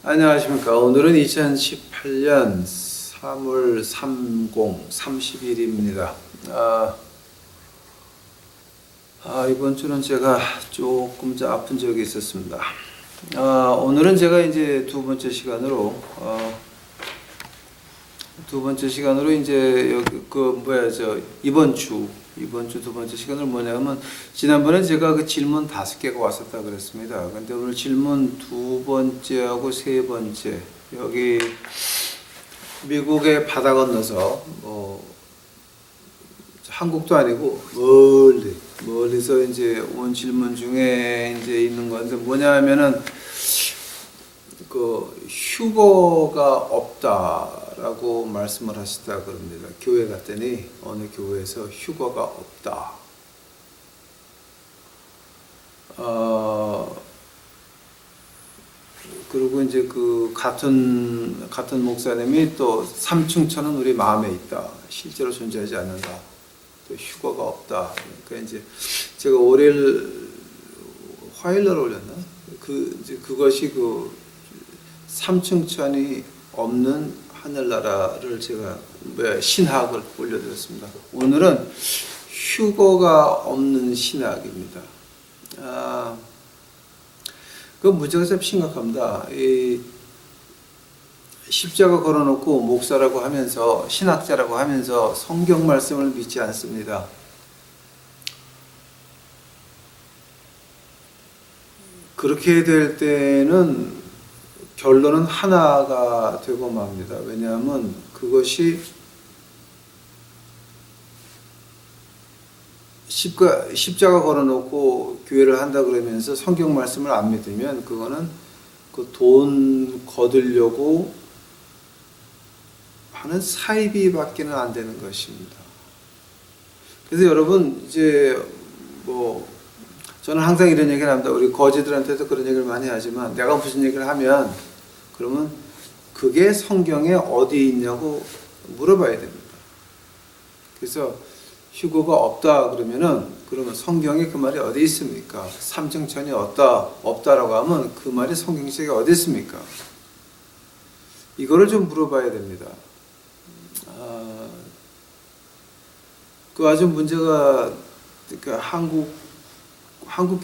안녕하십니까. 오늘은 2018년 3월 30일입니다. 이번 주는 제가 조금 아픈 적이 있었습니다. 오늘은 제가 이제 두 번째 시간으로 이제 여기 이번 주 두 번째 시간을 뭐냐면, 지난번에 제가 그 질문 5개가 왔었다 그랬습니다. 근데 오늘 질문 두 번째하고 세 번째, 여기 미국의 바다 건너서 한국도 아니고 멀리서 이제 온 질문 중에 이제 있는 건데, 뭐냐 하면은 그 휴거가 없다라고 말씀을 하시다 그럽니다. 교회 갔더니 어느 교회에서 휴거가 없다. 그리고 이제 그 같은 목사님이 또 삼층천은 우리 마음에 있다. 실제로 존재하지 않는다. 또 휴거가 없다. 그러니까 이제 제가 화요일날 올렸나? 그것이 삼층천이 없는 하늘나라를 제가 신학을 올려드렸습니다. 오늘은 휴거가 없는 신학입니다. 그 문제가 참 심각합니다. 이 십자가 걸어놓고 목사라고 하면서, 신학자라고 하면서 성경 말씀을 믿지 않습니다. 그렇게 될 때는 결론은 하나가 되고 맙니다. 왜냐하면 그것이 십자가 걸어놓고 교회를 한다 그러면서 성경 말씀을 안 믿으면, 그거는 그 돈 거두려고 하는 사이비밖에는 안 되는 것입니다. 그래서 여러분, 이제 저는 항상 이런 얘기를 합니다. 우리 거지들한테도 그런 얘기를 많이 하지만, 내가 무슨 얘기를 하면 그러면 그게 성경에 어디 있냐고 물어봐야 됩니다. 그래서 휴거가 없다 그러면 성경에 그 말이 어디 있습니까? 삼층천이 없다라고 하면 그 말이 성경책에 어디 있습니까? 이거를 좀 물어봐야 됩니다. 그 아주 문제가, 한국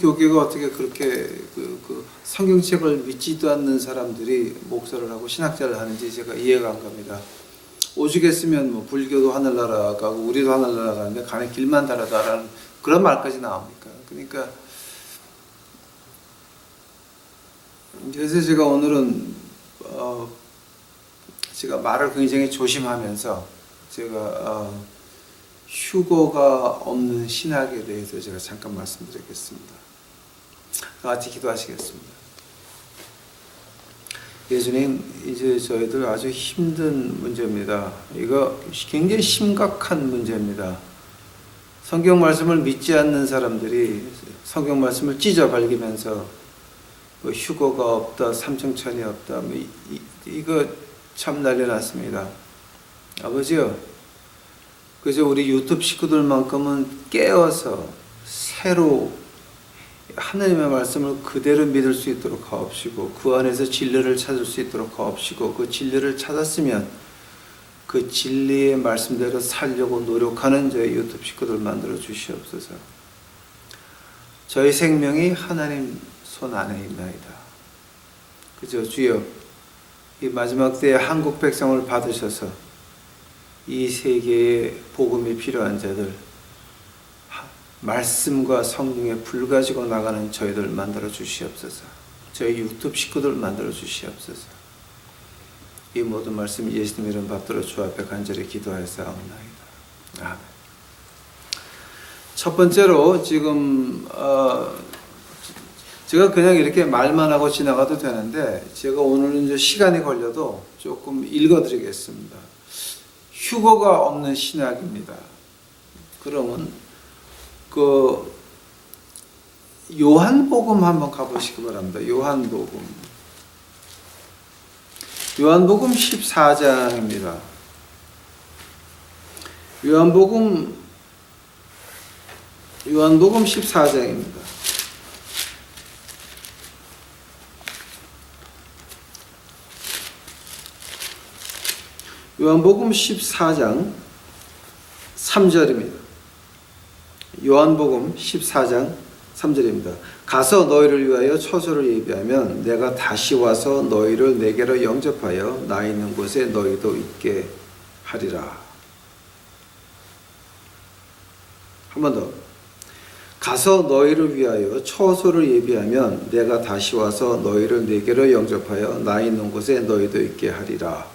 교계가 어떻게 그렇게 그 성경책을 믿지도 않는 사람들이 목사를 하고 신학자를 하는지 제가 이해가 안 갑니다. 오죽했으면 불교도 하늘나라 가고 우리도 하늘나라 가는데 가는 길만 다르다라는 그런 말까지 나옵니까? 그러니까 그래서 제가 오늘은 제가 말을 굉장히 조심하면서 제가 휴거가 없는 신학에 대해서 제가 잠깐 말씀드리겠습니다. 다 같이 기도하시겠습니다. 예수님, 이제 저희들 아주 힘든 문제입니다. 이거 굉장히 심각한 문제입니다. 성경 말씀을 믿지 않는 사람들이 성경 말씀을 찢어발기면서 휴거가 없다, 삼층천이 없다, 이거 참 난리 났습니다. 아버지요, 그래서 우리 유튜브 식구들만큼은 깨어서 새로 하나님의 말씀을 그대로 믿을 수 있도록 하옵시고, 그 안에서 진리를 찾을 수 있도록 하옵시고, 그 진리를 찾았으면 그 진리의 말씀대로 살려고 노력하는 저희 유튜브 식구들 만들어 주시옵소서. 저희 생명이 하나님 손 안에 있나이다. 그죠? 주여, 이 마지막 때에 한국 백성을 받으셔서 이 세계에 복음이 필요한 자들, 말씀과 성령에 불 가지고 나가는 저희들 만들어 주시옵소서. 저희 유튜브 식구들 만들어 주시옵소서. 이 모든 말씀 예수님 이름 받들어 주 앞에 간절히 기도하였사옵나이다. 아멘. 첫 번째로 지금 제가 그냥 이렇게 말만 하고 지나가도 되는데, 제가 오늘은 이제 시간이 걸려도 조금 읽어드리겠습니다. 휴거가 없는 신학입니다. 그러면 요한복음 한번 가보시기 바랍니다. 요한복음 14장입니다. 요한복음 14장입니다. 요한복음 14장 3절입니다. 요한복음 14장 3절입니다. 가서 너희를 위하여 처소를 예비하면 내가 다시 와서 너희를 내게로 영접하여 나 있는 곳에 너희도 있게 하리라. 한 번 더. 가서 너희를 위하여 처소를 예비하면 내가 다시 와서 너희를 내게로 영접하여 나 있는 곳에 너희도 있게 하리라.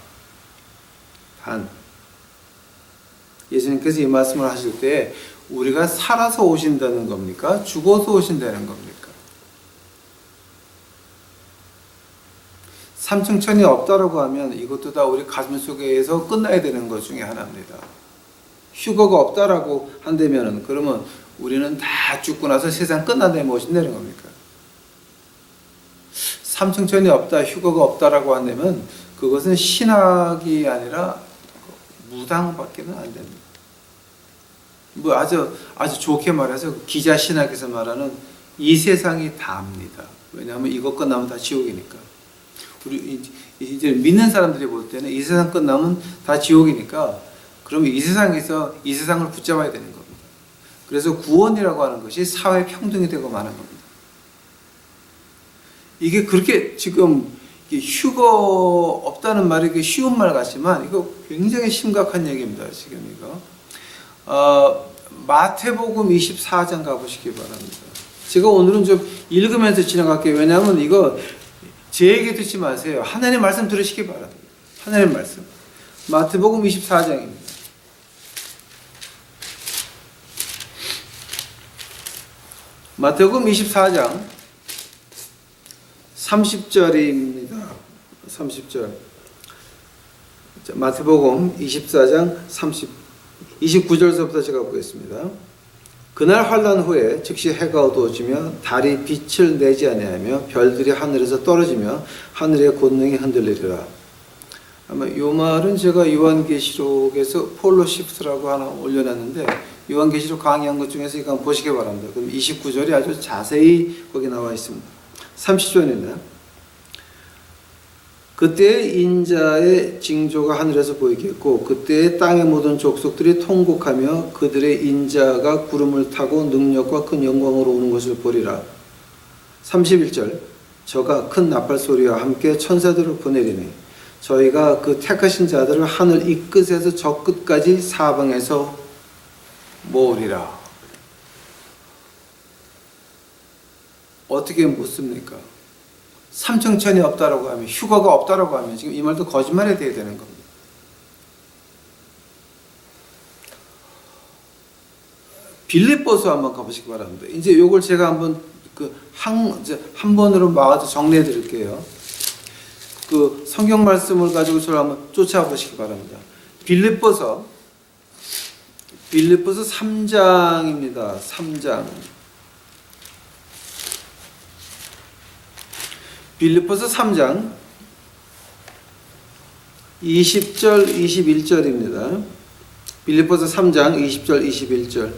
예수님께서 이 말씀을 하실 때 우리가 살아서 오신다는 겁니까? 죽어서 오신다는 겁니까? 삼층천이 없다라고 하면 이것도 다 우리 가슴 속에서 끝나야 되는 것 중에 하나입니다. 휴거가 없다라고 한다면은 그러면 우리는 다 죽고 나서 세상 끝난다면 오신다는 겁니까? 삼층천이 없다, 휴거가 없다라고 한다면 그것은 신학이 아니라 무당밖에는 안 됩니다. 뭐 아주 좋게 말해서 기자 신학에서 말하는 이 세상이 다입니다. 왜냐하면 이것 끝나면 다 지옥이니까. 우리 이제 믿는 사람들이 볼 때는 이 세상 끝나면 다 지옥이니까 그러면 이 세상에서 이 세상을 붙잡아야 되는 겁니다. 그래서 구원이라고 하는 것이 사회 평등이 되고 마는 겁니다. 이게 그렇게 지금 휴거 없다는 말이 쉬운 말 같지만 이거 굉장히 심각한 얘기입니다. 지금 이거 마태복음 24장 가보시기 바랍니다. 제가 오늘은 좀 읽으면서 지나갈게요. 왜냐하면 이거 제 얘기 듣지 마세요. 하나님의 말씀 들으시기 바랍니다. 하나님의 말씀. 마태복음 24장입니다. 마태복음 24장 30절입니다. 30절. 마태복음 24장 29절서부터 제가 보겠습니다. 그날 환란 후에 즉시 해가 어두워지며 달이 빛을 내지 아니하며 별들이 하늘에서 떨어지며 하늘의 권능이 흔들리리라. 아마 이 말은 제가 요한계시록에서 폴로 시프트라고 하나 올려놨는데 요한계시록 강의한 것 중에서 이거 한번 보시기 바랍니다. 그럼 29절이 아주 자세히 거기 나와 있습니다. 30절입니다. 그때 인자의 징조가 하늘에서 보이겠고 그때 땅의 모든 족속들이 통곡하며 그들의 인자가 구름을 타고 능력과 큰 영광으로 오는 것을 보리라. 31절 저가 큰 나팔 소리와 함께 천사들을 보내리니 저희가 그 택하신 자들을 하늘 이 끝에서 저 끝까지 사방에서 모으리라. 어떻게 묻습니까? 삼층천이 없다라고 하면 휴거가 없다라고 하면 지금 이 말도 거짓말이 돼야 되는 겁니다. 빌립보서 한번 가보시기 바랍니다. 이제 요걸 제가 한번 한 번으로 막아서 정리해 드릴게요. 그 성경 말씀을 가지고 저를 한번 쫓아보시기 바랍니다. 빌립보서 3장입니다. 3장. 빌립보서 3장 20절 21절입니다. 빌립보서 3장 20절 21절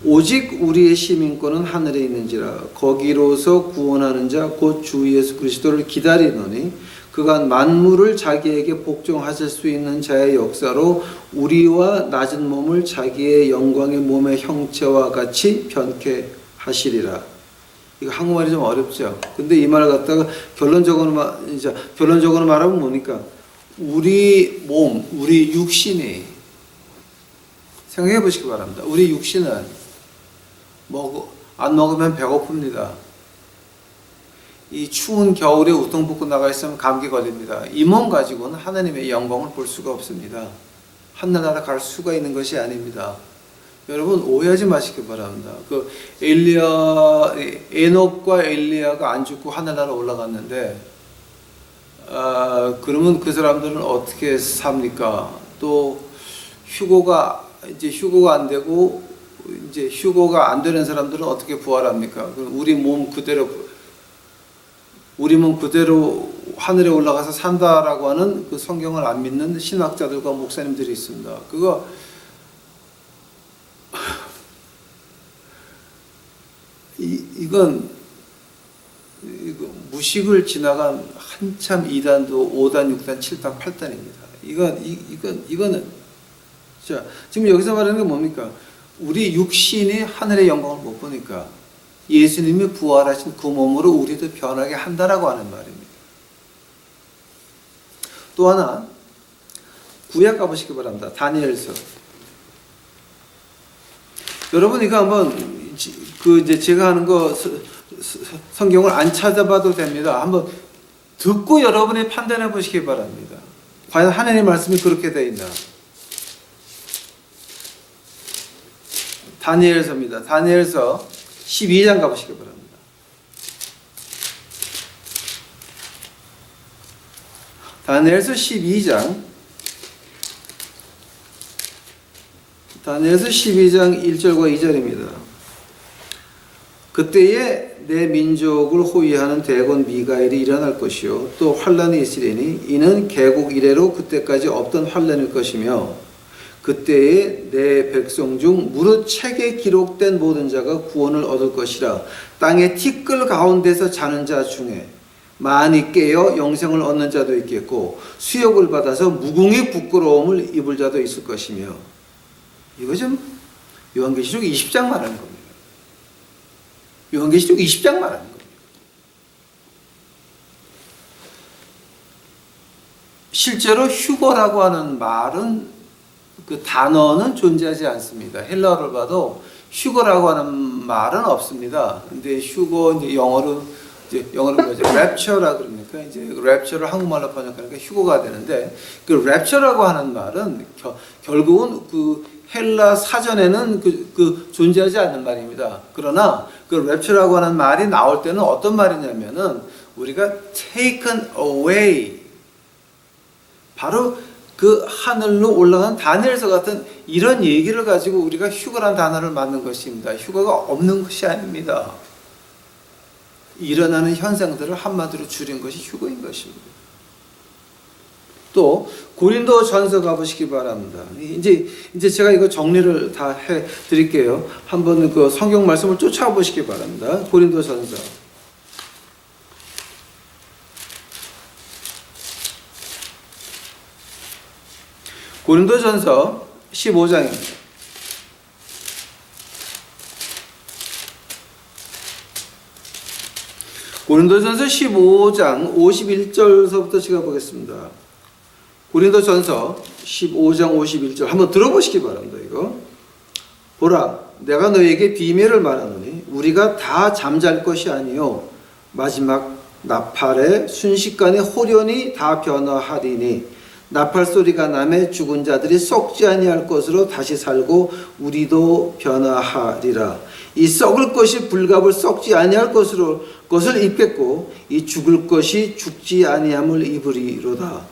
오직 우리의 시민권은 하늘에 있는지라 거기로서 구원하는 자 곧 주 예수 그리스도를 기다리노니 그가 만물을 자기에게 복종하실 수 있는 자의 역사로 우리와 낮은 몸을 자기의 영광의 몸의 형체와 같이 변케 하시리라. 이거 한국말이 좀 어렵죠. 근데 이 말을 갖다가 결론적으로 말하면 뭡니까? 우리 몸, 우리 육신이 생각해 보시기 바랍니다. 우리 육신은 안 먹으면 배고픕니다. 이 추운 겨울에 우통 벗고 나가 있으면 감기 걸립니다. 이 몸 가지고는 하나님의 영광을 볼 수가 없습니다. 하늘나라 갈 수가 있는 것이 아닙니다. 여러분 오해하지 마시기 바랍니다. 그 에녹과 엘리야가 안 죽고 하늘나라 올라갔는데 그러면 그 사람들은 어떻게 삽니까? 또 휴거가 안 되고 이제 휴거가 안 되는 사람들은 어떻게 부활합니까? 우리 몸 그대로 하늘에 올라가서 산다라고 하는 그 성경을 안 믿는 신학자들과 목사님들이 있습니다. 이건 무식을 지나간 한참 2단도 5단, 6단, 7단, 8단입니다. 이거는 자, 지금 여기서 말하는 게 뭡니까? 우리 육신이 하늘의 영광을 못 보니까 예수님이 부활하신 그 몸으로 우리도 변하게 한다라고 하는 말입니다. 또 하나 구약 가보시기 바랍니다. 다니엘서. 여러분 이거 한번 이제 제가 하는 거 성경을 안 찾아봐도 됩니다. 한번 듣고 여러분이 판단해 보시기 바랍니다. 과연 하나님의 말씀이 그렇게 되어 있나? 다니엘서입니다. 다니엘서 12장 가보시기 바랍니다. 다니엘서 12장 1절과 2절입니다. 그때에 내 민족을 호위하는 대권 미가엘이 일어날 것이요 또 환란이 있으리니 이는 개국 이래로 그때까지 없던 환란일 것이며 그때에 내 백성 중 무릇 책에 기록된 모든 자가 구원을 얻을 것이라. 땅의 티끌 가운데서 자는 자 중에 많이 깨어 영생을 얻는 자도 있겠고 수욕을 받아서 무궁의 부끄러움을 입을 자도 있을 것이며. 이거 좀 요한계시록 20장 말하는 겁니다. 요한계시록 20장 말하는 겁니다. 실제로 휴거라고 하는 말은 그 단어는 존재하지 않습니다. 헬라어를 봐도 휴거라고 하는 말은 없습니다. 근데 휴거 이제 영어로 뭐죠? 랩처라 그럽니까? 이제 랩처를 한국말로 번역하니까 휴거가 되는데 그 랩처라고 하는 말은 결국은 그 헬라 사전에는 그 존재하지 않는 말입니다. 그러나 그 랩처라고 하는 말이 나올 때는 어떤 말이냐면은 우리가 taken away, 바로 그 하늘로 올라간 다니엘서 같은 이런 얘기를 가지고 우리가 휴거란 단어를 만든 것입니다. 휴거가 없는 것이 아닙니다. 일어나는 현상들을 한마디로 줄인 것이 휴거인 것입니다. 또 고린도 전서 가보시기 바랍니다. 이제 제가 이거 정리를 다 해 드릴게요. 한번 그 성경 말씀을 쫓아보시기 바랍니다. 고린도 전서. 고린도전서 15장입니다. 고린도전서 15장 51절서부터 제가 보겠습니다. 고린도전서 15장 51절 한번 들어보시기 바랍니다. 이거 보라, 내가 너에게 비밀을 말하노니 우리가 다 잠잘 것이 아니요 마지막 나팔에 순식간에 호련히 다 변화하리니 나팔 소리가 나매 죽은 자들이 썩지 아니할 것으로 다시 살고 우리도 변화하리라. 이 썩을 것이 불갑을 썩지 아니할 것을 입겠고 이 죽을 것이 죽지 아니함을 입으리로다.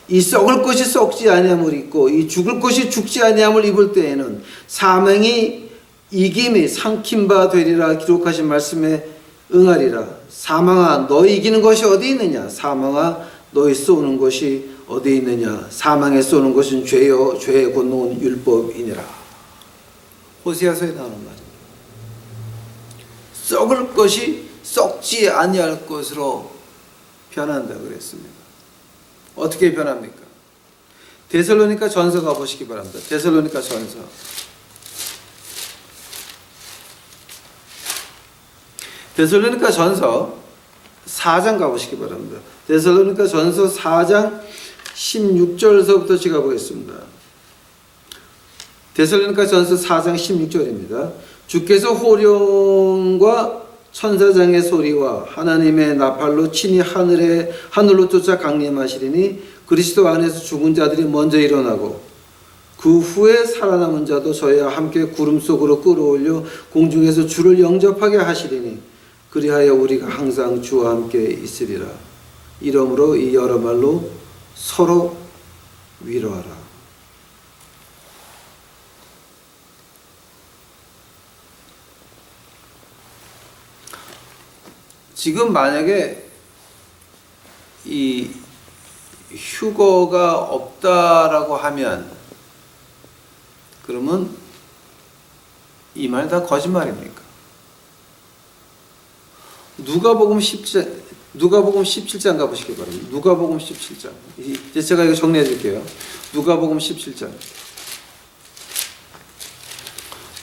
이 썩을 것이 썩지 아니함을 입고 이 죽을 것이 죽지 아니함을 입을 때에는 사망이 이김이 삼킨 바 되리라 기록하신 말씀에 응하리라. 사망아 너희 이기는 것이 어디 있느냐? 사망아 너희 쏘는 것이 어디 있느냐? 사망에 쏘는 것은 죄요 죄의 권능은 율법이니라. 호세아서에 나오는 말입니다. 썩을 것이 썩지 아니할 것으로 변한다 그랬습니다. 어떻게 변합니까? 데살로니가 전서 가보시기 바랍니다. 데살로니가 전서. 데살로니가 전서 4장 가보시기 바랍니다. 데살로니가 전서 4장 16절서부터 제가 보겠습니다. 데살로니가 전서 4장 16절입니다. 주께서 호령과 천사장의 소리와 하나님의 나팔로 친히 하늘로 쫓아 강림하시리니 그리스도 안에서 죽은 자들이 먼저 일어나고 그 후에 살아남은 자도 저희와 함께 구름 속으로 끌어올려 공중에서 주를 영접하게 하시리니 그리하여 우리가 항상 주와 함께 있으리라. 이러므로 이 여러 말로 서로 위로하라. 지금 만약에 이 휴거가 없다라고 하면 그러면 이 말 다 거짓말입니까? 누가복음 10장 누가복음 17장 가보시기 바랍니다. 누가복음 17장. 이제 제가 이거 정리해 줄게요. 누가복음 17장.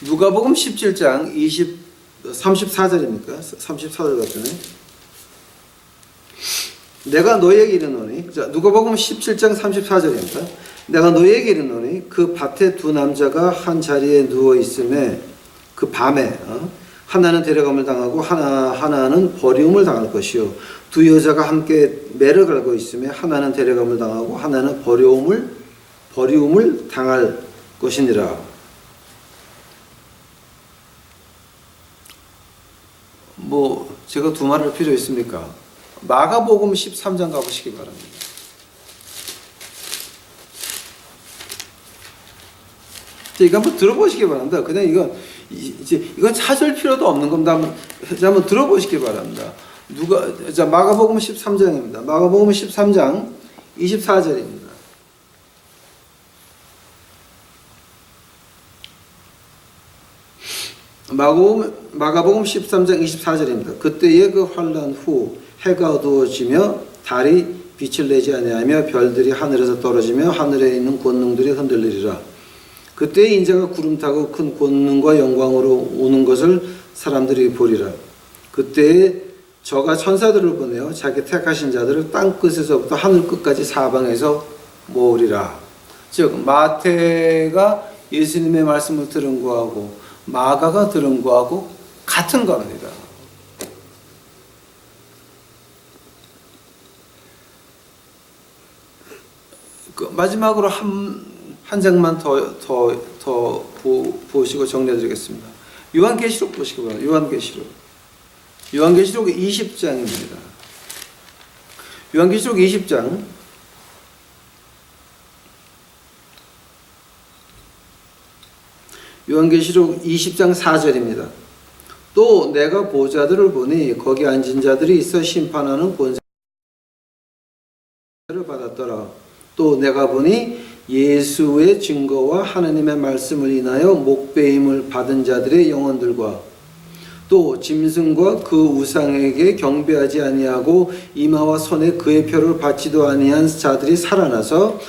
누가복음 17장 34절입니까? 34절 같으네. 내가 너희에게 이르노니, 자, 누가복음 17장 34절입니다. 내가 너희에게 이르노니 그 밭에 두 남자가 한 자리에 누워 있음에 그 밤에 하나는 데려감을 당하고 하나는 버리움을 당할 것이요 두 여자가 함께 매를 갈고 있음에 하나는 데려감을 당하고 하나는 버리움을 당할 것이니라. 뭐 제가 두말할 필요 있습니까? 마가복음 13장 가보시기 바랍니다. 이거 한번 들어보시기 바랍니다. 그냥 이건 찾을 필요도 없는 겁니다. 한번 들어보시기 바랍니다. 자, 마가복음 13장입니다. 마가복음 13장 24절입니다. 마가복음 13장 24절입니다. 그때의 그 환란 후 해가 어두워지며 달이 빛을 내지 아니하며 별들이 하늘에서 떨어지며 하늘에 있는 권능들이 흔들리리라. 그때 인자가 구름 타고 큰 권능과 영광으로 오는 것을 사람들이 보리라. 그때 저가 천사들을 보내어 자기 택하신 자들을 땅 끝에서부터 하늘 끝까지 사방에서 모으리라. 즉 마태가 예수님의 말씀을 들은 거하고 마가가 들은 거하고 같은 겁니다. 마지막으로 한 장만 더 보시고 정리해드리겠습니다. 요한계시록 보시기 바랍니다. 요한계시록 20장입니다. 요한계시록 20장 20장 4절입니다. 또 내가 보좌들을 보니 거기 앉은 자들이 있어 심판하는 권세를 받았더라. 또 내가 보니 예수의 증거와 하나님의 말씀을 인하여 목배임을 받은 자들의 영혼들과 또 짐승과 그 우상에게 경배하지 아니하고 이마와 손에 그의 표를 받지도 아니한 자들이 살아서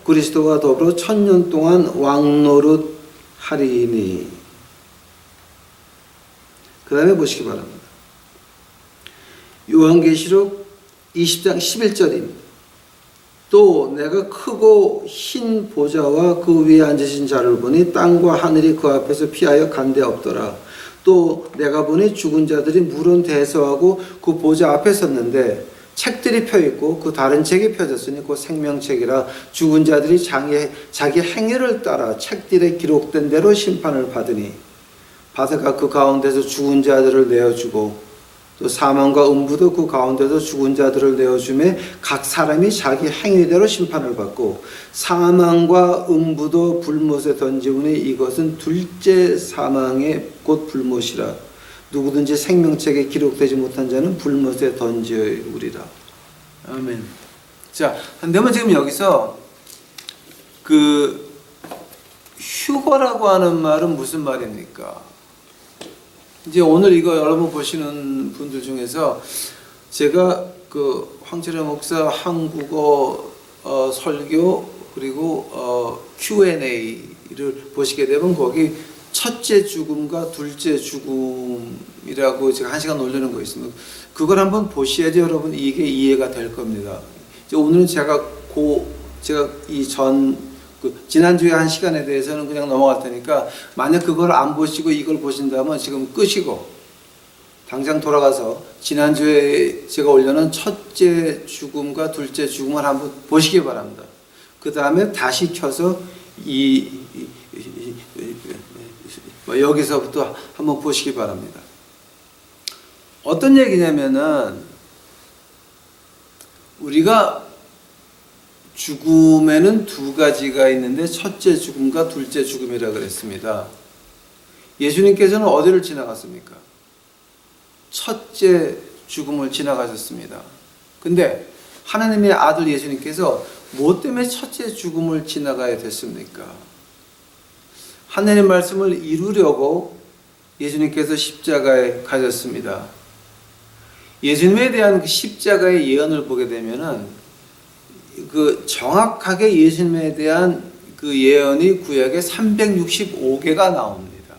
그리스도와 더불어 1000년 동안 왕노릇 하리니. 그 다음에 보시기 바랍니다. 요한계시록 20장 11절입니다. 또 내가 크고 흰 보좌와 그 위에 앉으신 자를 보니 땅과 하늘이 그 앞에서 피하여 간데 없더라. 또 내가 보니 죽은 자들이 물은 대서하고 그 보좌 앞에 섰는데 책들이 펴있고 그 다른 책이 펴졌으니 그 생명책이라. 죽은 자들이 자기 행위를 따라 책들에 기록된 대로 심판을 받으니 바다가 그 가운데서 죽은 자들을 내어주고 또 사망과 음부도 그 가운데서 죽은 자들을 내어주매 각 사람이 자기 행위대로 심판을 받고 사망과 음부도 불못에 던지우니 이것은 둘째 사망의 곧 불못이라. 누구든지 생명책에 기록되지 못한 자는 불못에 던지우리라. 아멘. 자, 그러면 지금 여기서 그 휴거라고 하는 말은 무슨 말입니까? 이제 오늘 이거 여러분 보시는 분들 중에서 제가 그 황철현 목사 한국어 설교 그리고 Q&A를 보시게 되면 거기 첫째 죽음과 둘째 죽음이라고 제가 1시간 올리는 거 있습니다. 그걸 한번 보셔야지 여러분 이게 이해가 될 겁니다. 이제 오늘은 제가 지난주에 한 시간에 대해서는 그냥 넘어갈 테니까 만약 그걸 안 보시고 이걸 보신다면 지금 끄시고 당장 돌아가서 지난주에 제가 올려놓은 첫째 죽음과 둘째 죽음을 한번 보시기 바랍니다. 그 다음에 다시 켜서 여기서부터 한번 보시기 바랍니다. 어떤 얘기냐면은 우리가 죽음에는 두 가지가 있는데 첫째 죽음과 둘째 죽음이라 그랬습니다. 예수님께서는 어디를 지나갔습니까? 첫째 죽음을 지나가셨습니다. 근데 하나님의 아들 예수님께서 뭐 때문에 첫째 죽음을 지나가야 됐습니까? 하나님의 말씀을 이루려고 예수님께서 십자가에 가셨습니다. 예수님에 대한 그 십자가의 예언을 보게 되면은 그 정확하게 예수님에 대한 그 예언이 구약에 365개가 나옵니다.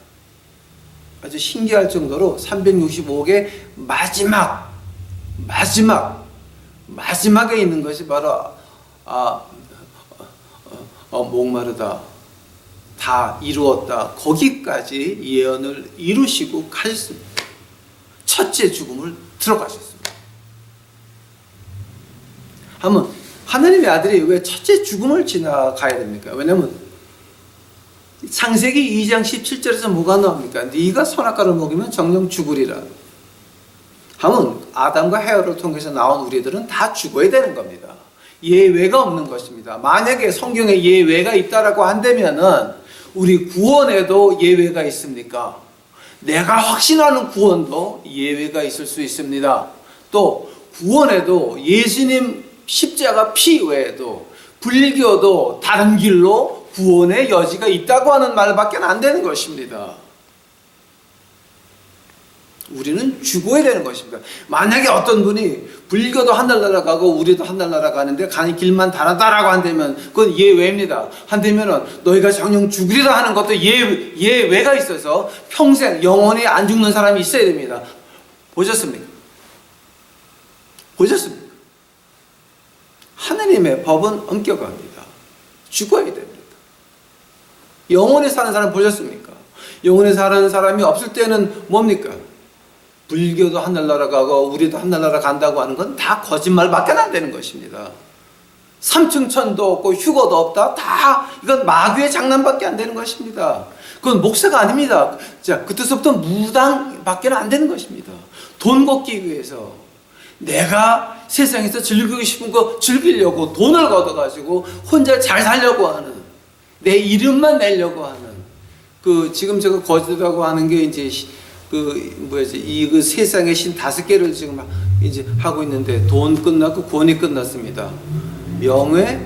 아주 신기할 정도로 365개 마지막에 있는 것이 바로 목마르다, 다 이루었다, 거기까지 예언을 이루시고 가셨습니다. 첫째 죽음을 들어가셨습니다. 한번 하나님의 아들이 왜 첫째 죽음을 지나가야 됩니까? 왜냐하면 창세기 2장 17절에서 뭐가 나옵니까? 네가 선악과를 먹으면 정령 죽으리라. 하면 아담과 헤아를 통해서 나온 우리들은 다 죽어야 되는 겁니다. 예외가 없는 것입니다. 만약에 성경에 예외가 있다라고 한다면은 우리 구원에도 예외가 있습니까? 내가 확신하는 구원도 예외가 있을 수 있습니다. 또 구원에도 예수님 십자가 피 외에도 불교도 다른 길로 구원의 여지가 있다고 하는 말밖에 안 되는 것입니다. 우리는 죽어야 되는 것입니다. 만약에 어떤 분이 불교도 하늘 날아가고 우리도 하늘 날아가는데 가는 길만 다르다라고 한다면 그건 예외입니다. 한다면은 너희가 정녕 죽으리라 하는 것도 예외가 있어서 평생 영원히 안 죽는 사람이 있어야 됩니다. 보셨습니까? 보셨습니까? 하나님의 법은 엄격합니다. 죽어야 됩니다. 영원히 사는 사람 보셨습니까? 영원히 사는 사람이 없을 때는 뭡니까? 불교도 하늘나라 가고 우리도 하늘나라 간다고 하는 건 다 거짓말밖에 안 되는 것입니다. 삼층천도 없고 휴거도 없다. 다 이건 마귀의 장난밖에 안 되는 것입니다. 그건 목사가 아닙니다. 자, 그때서부터 무당밖에 안 되는 것입니다. 돈 걷기 위해서 내가 세상에서 즐기고 싶은 거 즐기려고 돈을 걷어가지고 혼자 잘 살려고 하는, 내 이름만 내려고 하는, 지금 제가 거짓이라고 하는 게 이제 이 세상의 신 5개를 지금 이제 하고 있는데, 돈 끝났고 권위 끝났습니다. 명예,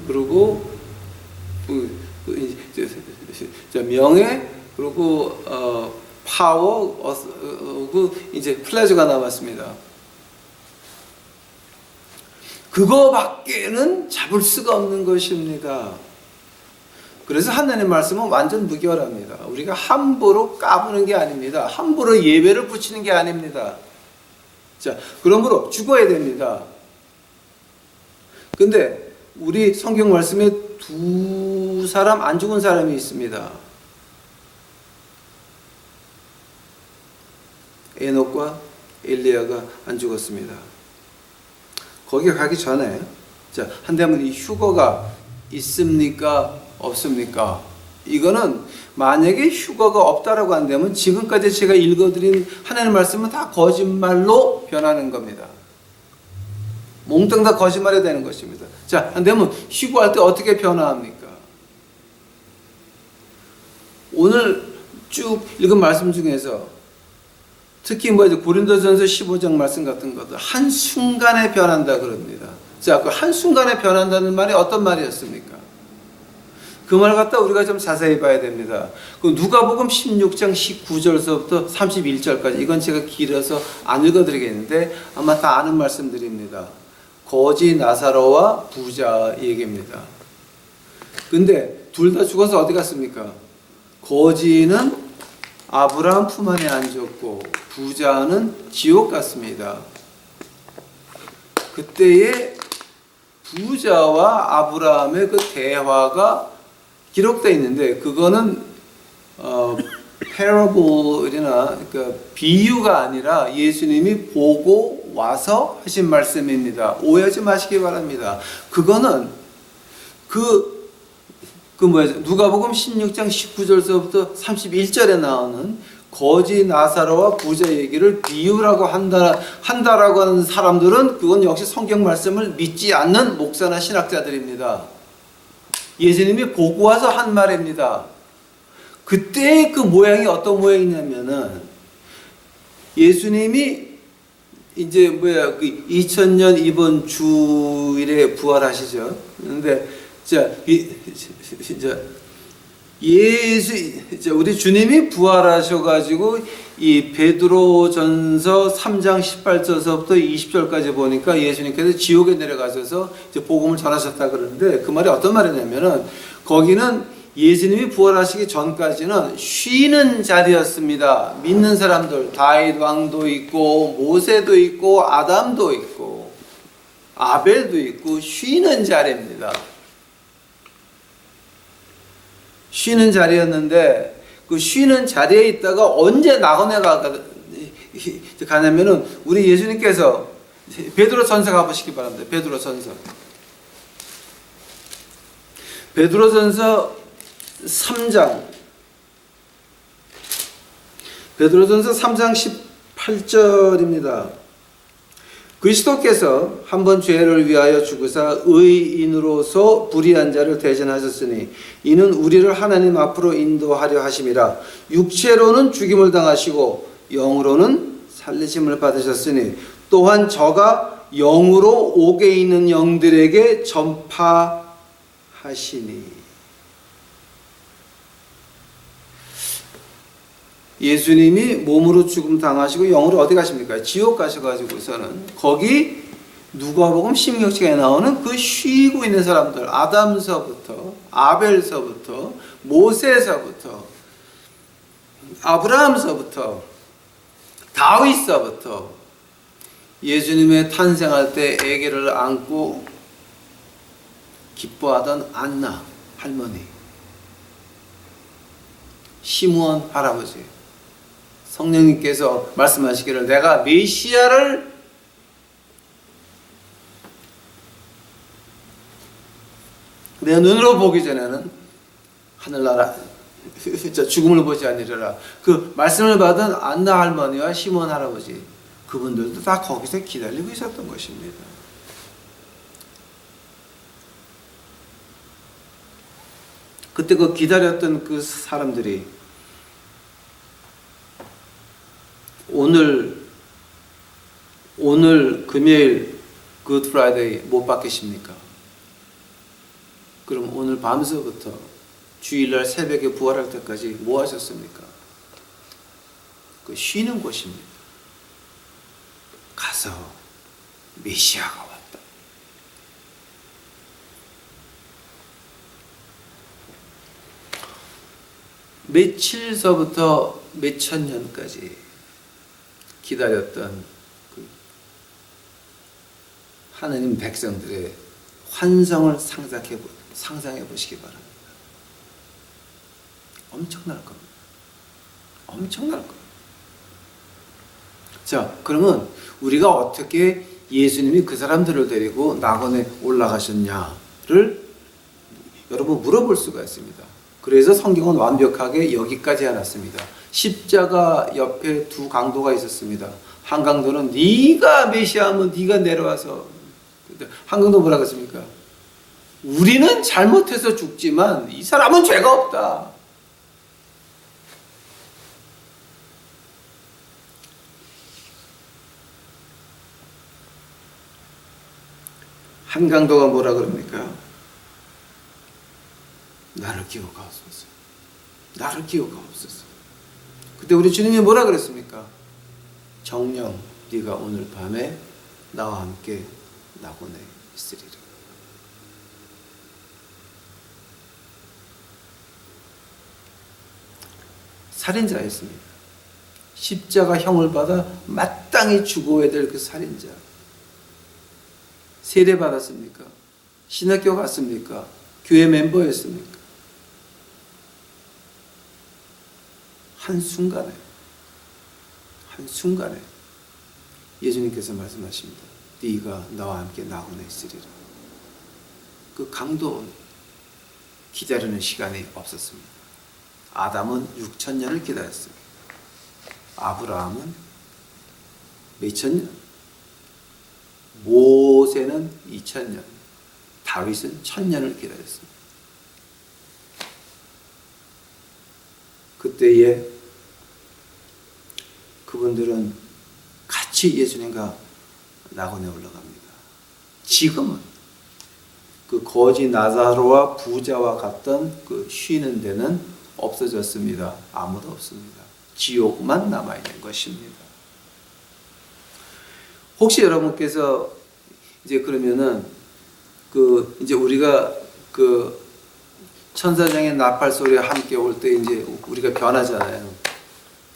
그리고 명예, 그리고 파워, 이제 플레저가 남았습니다. 그거밖에는 잡을 수가 없는 것입니다. 그래서 하나님의 말씀은 완전 무결합니다. 우리가 함부로 까부는 게 아닙니다. 함부로 예배를 붙이는 게 아닙니다. 자, 그러므로 죽어야 됩니다. 근데 우리 성경 말씀에 2사람 안 죽은 사람이 있습니다. 에녹과 엘리야가 안 죽었습니다. 거기 가기 전에, 자, 한다면 이 휴거가 있습니까? 없습니까? 이거는 만약에 휴거가 없다라고 한다면 지금까지 제가 읽어드린 하나님의 말씀은 다 거짓말로 변하는 겁니다. 몽땅 다 거짓말이 되는 것입니다. 자, 한다면 휴거할 때 어떻게 변화합니까? 오늘 쭉 읽은 말씀 중에서 특히 고린도전서 15장 말씀 같은 것도 한순간에 변한다 그럽니다. 자, 그 한순간에 변한다는 말이 어떤 말이었습니까? 그 말 갖다 우리가 좀 자세히 봐야 됩니다. 그 누가복음 16장 19절서부터 31절까지, 이건 제가 길어서 안 읽어드리겠는데 아마 다 아는 말씀드립니다. 거지 나사로와 부자 얘기입니다. 근데 둘 다 죽어서 어디 갔습니까? 거지는 아브라함 품 안에 앉았고 부자는 지옥 갔습니다. 그때의 부자와 아브라함의 그 대화가 기록되어 있는데, 그거는 parable이나 그러니까 비유가 아니라 예수님이 보고 와서 하신 말씀입니다. 오해하지 마시기 바랍니다. 그거는 누가복음 16장 19절서부터 31절에 나오는 거지 나사로와 부자 얘기를 비유라고 한다라고 하는 사람들은 그건 역시 성경 말씀을 믿지 않는 목사나 신학자들입니다. 예수님이 보고 와서 한 말입니다. 그때 그 모양이 어떤 모양이냐면은, 예수님이 이제 2000년 이번 주일에 부활하시죠. 그런데 우리 주님이 부활하셔가지고 이 베드로전서 3장 18절서부터 20절까지 보니까 예수님께서 지옥에 내려가셔서 이제 복음을 전하셨다 그러는데 그 말이 어떤 말이냐면은 거기는 예수님이 부활하시기 전까지는 쉬는 자리였습니다. 믿는 사람들 다윗 왕도 있고 모세도 있고 아담도 있고 아벨도 있고 쉬는 자리입니다. 쉬는 자리였는데 그 쉬는 자리에 있다가 언제 낙원에 가냐면은 우리 예수님께서 베드로전서 가보시기 바랍니다. 베드로전서 3장 베드로전서 3장 18절입니다. 그리스도께서 한번 죄를 위하여 죽으사 의인으로서 불의한 자를 대전하셨으니 이는 우리를 하나님 앞으로 인도하려 하심이라. 육체로는 죽임을 당하시고 영으로는 살리심을 받으셨으니 또한 저가 영으로 옥에 있는 영들에게 전파하시니. 예수님이 몸으로 죽음 당하시고 영으로 어디 가십니까? 지옥 가셔가지고서는 거기 누가복음 16장에 나오는 그 쉬고 있는 사람들, 아담서부터 아벨서부터 모세서부터 아브라함서부터 다윗서부터 예수님의 탄생할 때 아기를 안고 기뻐하던 안나 할머니, 시므온 할아버지, 성령님께서 말씀하시기를 내가 메시아를 내 눈으로 보기 전에는 하늘나라 죽음을 보지 아니하리라. 그 말씀을 받은 안나 할머니와 시므온 할아버지 그분들도 다 거기서 기다리고 있었던 것입니다. 그때 그 기다렸던 그 사람들이 오늘 금요일 굿 프라이데이 못 받겠습니까? 그럼 오늘 밤서부터 주일날 새벽에 부활할 때까지 뭐 하셨습니까? 그 쉬는 곳입니다. 가서 메시아가 왔다. 며칠서부터 몇천 년까지 기다렸던 그 하나님 백성들의 환상을 상상해 보시기 바랍니다. 엄청날 겁니다. 엄청날 겁니다. 자, 그러면 우리가 어떻게 예수님이 그 사람들을 데리고 낙원에 올라가셨냐를 여러분 물어볼 수가 있습니다. 그래서 성경은 완벽하게 여기까지 해놨습니다. 십자가 옆에 두 강도가 있었습니다. 한 강도는 네가 메시아면 네가 내려와서, 한 강도 뭐라 그랬습니까? 우리는 잘못해서 죽지만 이 사람은 죄가 없다. 한 강도가 뭐라 그럽니까? 나를 기억하옵소서. 나를 기억하옵소서. 그때 우리 주님이 뭐라 그랬습니까? 정령 네가 오늘 밤에 나와 함께 낙원에 있으리라. 살인자였습니다. 십자가형을 받아 마땅히 죽어야 될 그 살인자. 세례 받았습니까? 신학교 갔습니까? 교회 멤버였습니까? 한순간에 예수님께서 말씀하십니다. 네가 나와 함께 낙원에 있으리라. 그 강도 기다리는 시간이 없었습니다. 아담은 6,000년을 기다렸습니다. 아브라함은 몇천 년? 모세는 2,000년, 다윗은 1,000년을 기다렸습니다. 그때에 그분들은 같이 예수님과 낙원에 올라갑니다. 지금은 그 거지 나사로와 부자와 같던 그 쉬는 데는 없어졌습니다. 아무도 없습니다. 지옥만 남아있는 것입니다. 혹시 여러분께서 이제 그러면은 이제 우리가 천사장의 나팔 소리와 함께 올 때 이제 우리가 변하잖아요.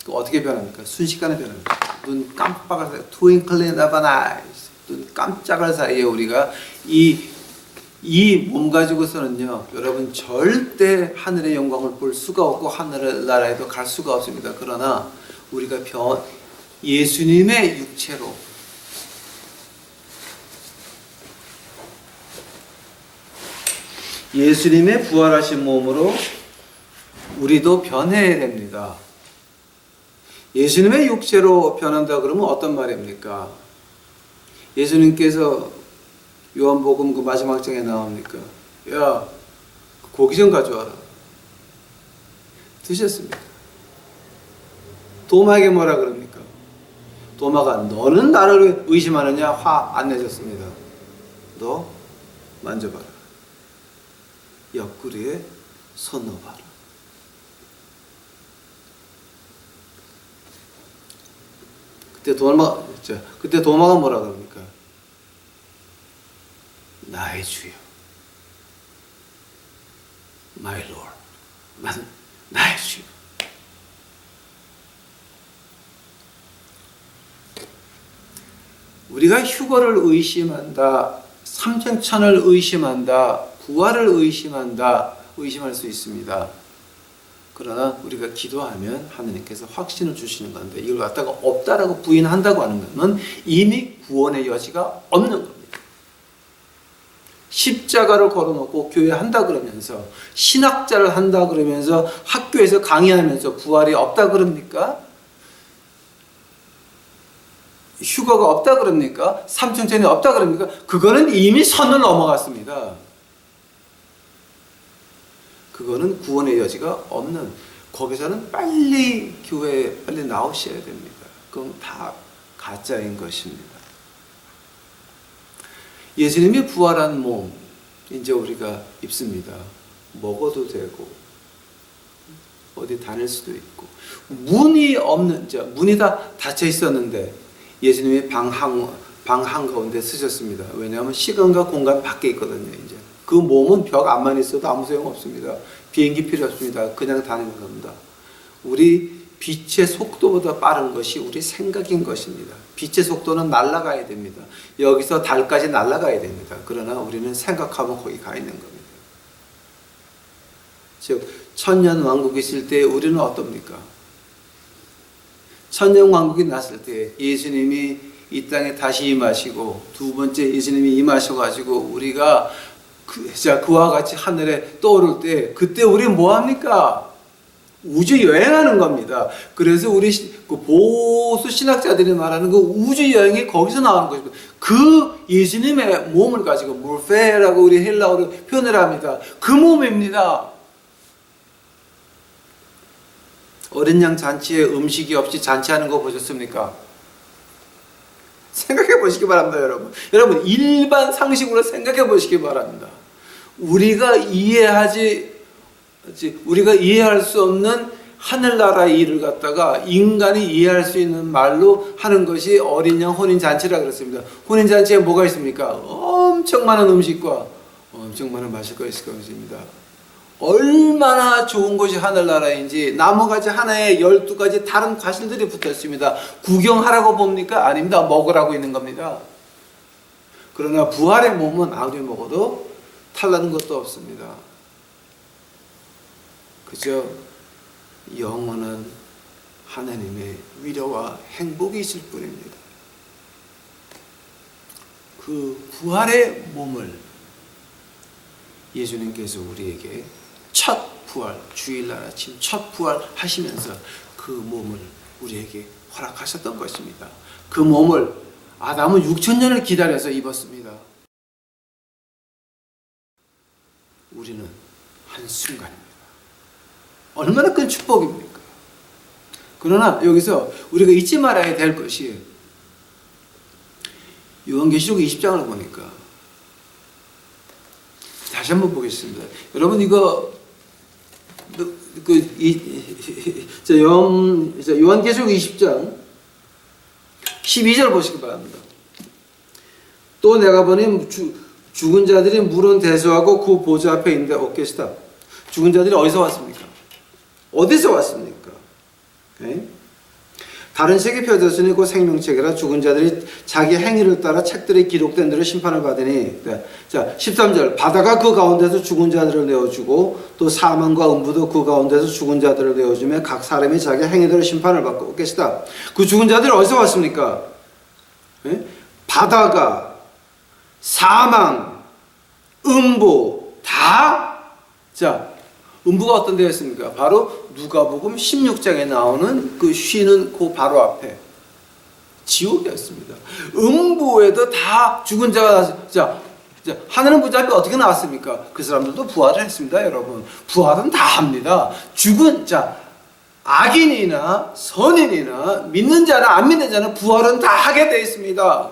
어떻게 변합니까? 순식간에 변합니다. 눈 깜빡할 사이에 twinkling of an eye, 눈 깜짝할 사이에 우리가 이 몸 가지고서는요, 여러분 절대 하늘의 영광을 볼 수가 없고 하늘나라에도 갈 수가 없습니다. 그러나 우리가 예수님의 육체로 예수님의 부활하신 몸으로 우리도 변해야 됩니다. 예수님의 육체로 변한다 그러면 어떤 말입니까? 예수님께서 요한복음 그 마지막 장에 나옵니까? 야, 고기 좀 가져와라. 드셨습니다. 도마에게 뭐라 그럽니까? 도마가 너는 나를 의심하느냐? 화 안 내셨습니다. 너 만져봐라. 옆구리에 손 넣어봐라. 그때 도마가 뭐라 그럽니까? 나의 주여, my Lord, 나의 주여. 우리가 휴거를 의심한다, 삼층천을 의심한다, 부활을 의심할 수 있습니다. 그러나 우리가 기도하면 하느님께서 확신을 주시는 건데, 이걸 갖다가 없다라고 부인한다고 하는 것은 이미 구원의 여지가 없는 겁니다. 십자가를 걸어놓고 교회 한다 그러면서, 신학자를 한다 그러면서, 학교에서 강의하면서 부활이 없다 그럽니까? 휴거가 없다 그럽니까? 삼층천이 없다 그럽니까? 그거는 이미 선을 넘어갔습니다. 그거는 구원의 여지가 없는, 거기서는 빨리 교회에 빨리 나오셔야 됩니다. 그건 다 가짜인 것입니다. 예수님이 부활한 몸 이제 우리가 입습니다. 먹어도 되고 어디 다닐 수도 있고, 문이 다 닫혀 있었는데 예수님이 방 한가운데 쓰셨습니다. 왜냐하면 시간과 공간 밖에 있거든요. 이제 그 몸은 벽 안만 있어도 아무 소용 없습니다. 비행기 필요 없습니다. 그냥 다니는 겁니다. 우리 빛의 속도보다 빠른 것이 우리 생각인 것입니다. 빛의 속도는 날아가야 됩니다. 여기서 달까지 날아가야 됩니다. 그러나 우리는 생각하면 거기 가 있는 겁니다. 즉 천년 왕국이 있을 때 우리는 어떻습니까? 천년 왕국이 났을 때 예수님이 이 땅에 다시 임하시고, 두 번째 예수님이 임하셔가지고 우리가 그와 같이 하늘에 떠오를 때, 그때 우리 뭐합니까? 우주 여행하는 겁니다. 그래서 우리 그 보수 신학자들이 말하는 그 우주 여행이 거기서 나오는 것입니다. 그 예수님의 몸을 가지고 몰페라고 우리 헬라어로 표현을 합니다. 그 몸입니다. 어린 양 잔치에 음식이 없이 잔치하는 거 보셨습니까? 생각해 보시기 바랍니다, 여러분. 여러분, 일반 상식으로 생각해 보시기 바랍니다. 우리가 이해할 수 없는 하늘나라의 일을 갖다가 인간이 이해할 수 있는 말로 하는 것이 어린 양 혼인잔치라 그랬습니다. 혼인잔치에 뭐가 있습니까? 엄청 많은 음식과 엄청 많은 마실 거 있을 것입니다. 얼마나 좋은 것이 하늘나라인지 나무가지 하나에 12가지 다른 과실들이 붙어 있습니다. 구경하라고 봅니까? 아닙니다. 먹으라고 있는 겁니다. 그러나 부활의 몸은 아무리 먹어도 탈나는 것도 없습니다. 그저 영원한 하나님의 위로와 행복이 있을 뿐입니다. 그 부활의 몸을 예수님께서 우리에게 첫 부활, 주일날 아침 첫 부활 하시면서 그 몸을 우리에게 허락하셨던 것입니다. 그 몸을 아담은 6,000년을 기다려서 입었습니다. 우리는 한순간입니다. 얼마나 큰 축복입니까? 그러나 여기서 우리가 잊지 말아야 될 것이, 요한계시록 20장을 보니까, 다시 한번 보겠습니다. 여러분, 이거 요한계시록 20장 12절 보시기 바랍니다. 또 내가 보니 죽은 자들이 물은 대수하고 그 보좌 앞에 있는데 없겠다. 죽은 자들이 어디서 왔습니까? 어디서 왔습니까? 네? 다른 책이 펴졌으니 그 생명책이라 죽은 자들이 자기 행위를 따라 책들이 기록된 대로 심판을 받으니. 네. 자, 13절. 바다가 그 가운데서 죽은 자들을 내어주고 또 사망과 음부도 그 가운데서 죽은 자들을 내어주며 각 사람이 자기 행위대로 심판을 받고 계시다. 그 죽은 자들이 어디서 왔습니까? 네? 바다가 사망, 음부 다. 자, 음부가 어떤 데였습니까? 바로 누가복음 16장에 나오는 그 쉬는 그 바로 앞에 지옥이었습니다. 음부에도 다 죽은 자가 나왔어요. 자, 하늘은 부자 앞에 어떻게 나왔습니까? 그 사람들도 부활을 했습니다, 여러분. 부활은 다 합니다. 악인이나 선인이나 믿는 자나 안 믿는 자나 부활은 다 하게 되어 있습니다.